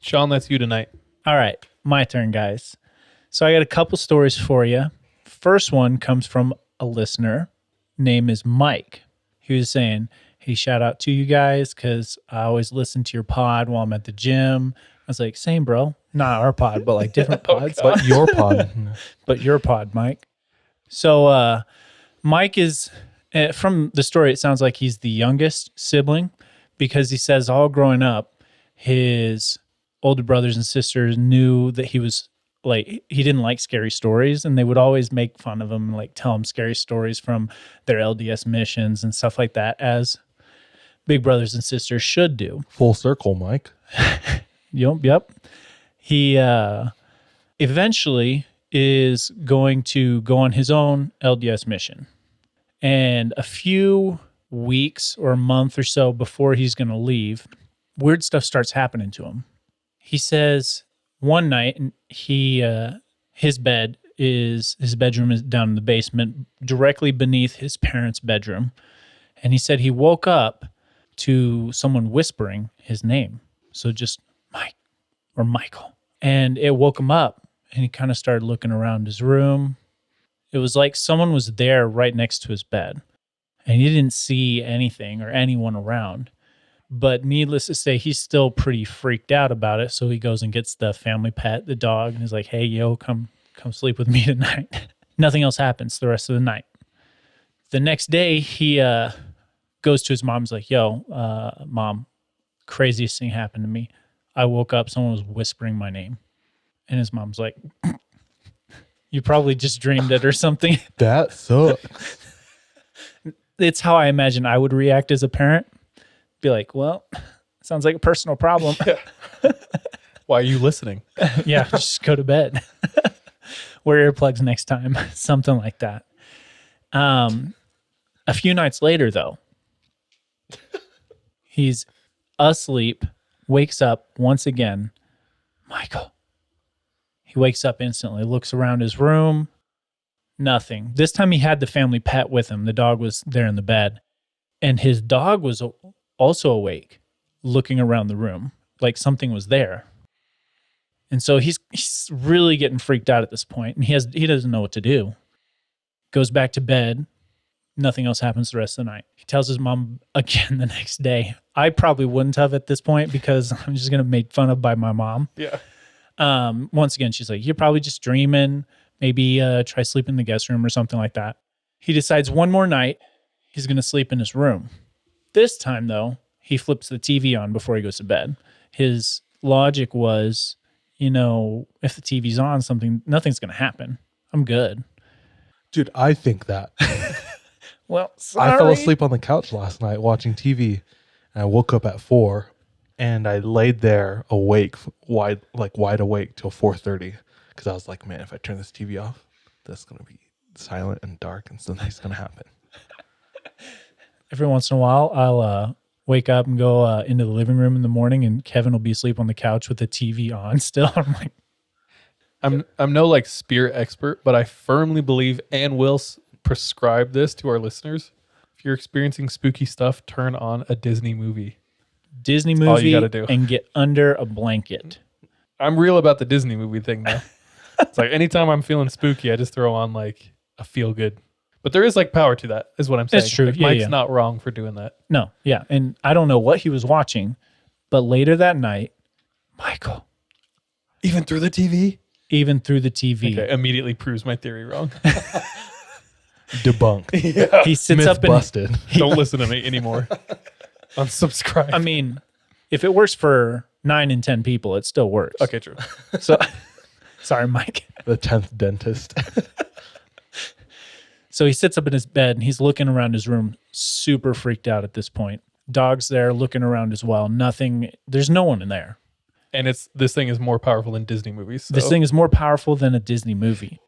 Sean, that's you tonight. All right, my turn, guys. So I got a couple stories for you. First one comes from a listener. Name is Mike. He was saying, hey, shout out to you guys because I always listen to your pod while I'm at the gym. I was like, same, bro. Not our pod, but like different pods. But your pod. But your pod, Mike. So Mike is, from the story, it sounds like he's the youngest sibling because he says all growing up, his older brothers and sisters knew that he was like, he didn't like scary stories, and they would always make fun of him, like tell him scary stories from their LDS missions and stuff like that, as big brothers and sisters should do. Full circle, Mike. Yep. He eventually is going to go on his own LDS mission. And a few weeks or a month or so before he's going to leave, weird stuff starts happening to him. He says one night his bedroom is down in the basement directly beneath his parents' bedroom. And he said he woke up to someone whispering his name. So just Mike or Michael. And it woke him up, and he kind of started looking around his room. It was like someone was there right next to his bed, and he didn't see anything or anyone around. But needless to say, he's still pretty freaked out about it. So he goes and gets the family pet, the dog, and he's like, hey, yo, come sleep with me tonight. Nothing else happens the rest of the night. The next day, he goes to his mom. He's like, yo, Mom, craziest thing happened to me. I woke up, someone was whispering my name. And his mom's like, you probably just dreamed it or something. That sucks. It's how I imagine I would react as a parent. Be like, well, sounds like a personal problem. Why are you listening? Yeah, just go to bed. Wear earplugs next time. Something like that. A few nights later, though, he's asleep, wakes up once again. Michael. He wakes up instantly, looks around his room. Nothing. This time he had the family pet with him. The dog was there in the bed. And his dog was also awake, looking around the room like something was there. And so he's really getting freaked out at this point, and he doesn't know what to do. Goes back to bed. Nothing else happens the rest of the night. He tells his mom again the next day. I probably wouldn't have at this point because I'm just going to make fun of by my mom. Yeah. Once again, she's like, you're probably just dreaming. Maybe try sleeping in the guest room or something like that. He decides one more night he's going to sleep in his room. This time, though, he flips the TV on before he goes to bed. His logic was, if the TV's on, nothing's going to happen. I'm good. Dude, I think that. Well, sorry. I fell asleep on the couch last night watching TV, and I woke up at 4, and I laid there awake, wide awake till 4:30, because I was like, man, if I turn this TV off, that's going to be silent and dark, and something's going to happen. Every once in a while, I'll wake up and go into the living room in the morning, and Kevin will be asleep on the couch with the TV on still. I'm like, I'm no like spirit expert, but I firmly believe and will prescribe this to our listeners. If you're experiencing spooky stuff, turn on a Disney movie. Disney That's all movie you gotta do. And get under a blanket. I'm real about the Disney movie thing now. It's like anytime I'm feeling spooky, I just throw on like a feel good. But there is like power to that, is what I'm saying. It's true. Like, Yeah, Mike's not wrong for doing that. No, yeah. And I don't know what he was watching, but later that night, Michael, Even through the TV? even through the TV, Okay, immediately proves my theory wrong. Debunked. he sits Myth up and busted. Don't listen to me anymore. Unsubscribe. I mean, if it works for 9 in 10 people, it still works. Okay, true. So, sorry, Mike. The 10th dentist. So he sits up in his bed and he's looking around his room, super freaked out at this point. Dog's there looking around as well. Nothing, there's no one in there. And this thing is more powerful than Disney movies. So. This thing is more powerful than a Disney movie.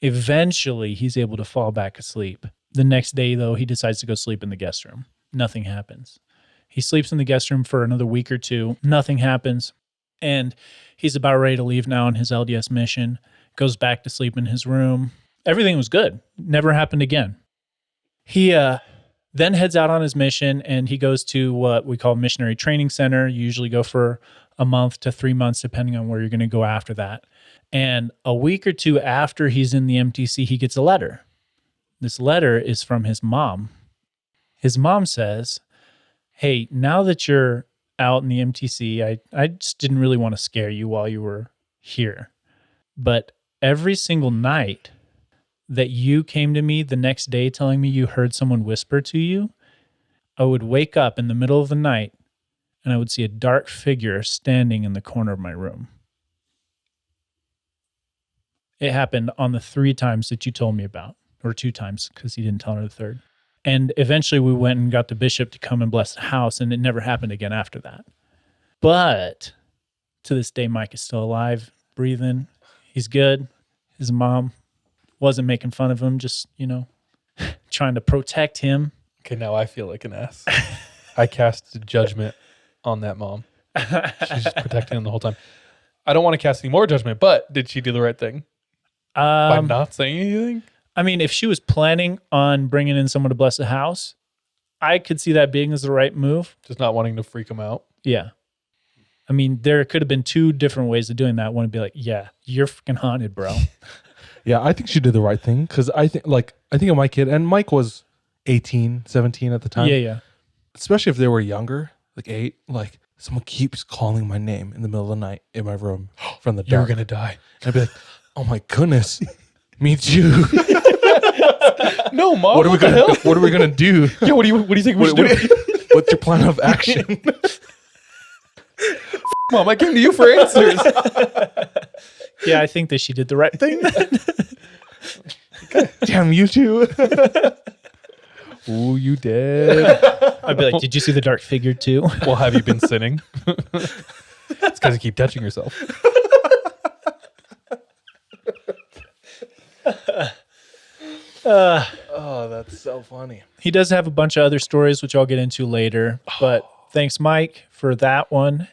Eventually, he's able to fall back asleep. The next day, though, he decides to go sleep in the guest room. Nothing happens. He sleeps in the guest room for another week or two. Nothing happens. And he's about ready to leave now on his LDS mission. Goes back to sleep in his room. Everything was good. Never happened again. He then heads out on his mission, and he goes to what we call Missionary Training Center. You usually go for a month to 3 months, depending on where you're going to go after that. And a week or two after he's in the MTC, he gets a letter. This letter is from his mom. His mom says, hey, now that you're out in the MTC, I just didn't really want to scare you while you were here. But every single night that you came to me the next day telling me you heard someone whisper to you, I would wake up in the middle of the night and I would see a dark figure standing in the corner of my room. It happened on the 3 times that you told me about, or 2 times because he didn't tell her the third. And eventually we went and got the bishop to come and bless the house, and it never happened again after that. But to this day, Mike is still alive, breathing. He's good. His mom wasn't making fun of him, just, trying to protect him. Okay, now I feel like an ass. I cast judgment on that mom. She's just protecting him the whole time. I don't want to cast any more judgment, but did she do the right thing by not saying anything? I mean, if she was planning on bringing in someone to bless the house, I could see that being as the right move. Just not wanting to freak him out. Yeah. I mean, there could have been 2 different ways of doing that. One would be like, yeah, you're freaking haunted, bro. Yeah, I think she did the right thing because I think of my kid, and Mike was 18, 17 at the time. Yeah. Especially if they were younger, like 8, like someone keeps calling my name in the middle of the night in my room from the dark. You're going to die. And I'd be like, oh my goodness, me too. No, Mom. What are we gonna do? Yeah, what do you think we should do? What's your plan of action? Mom, I came to you for answers. Yeah, I think that she did the right thing. Damn you too. Ooh, you did. I'd be like, did you see the dark figure too? Well, have you been sinning? It's because you keep touching yourself. Oh, that's so funny. He does have a bunch of other stories, which I'll get into later. But thanks, Mike, for that one.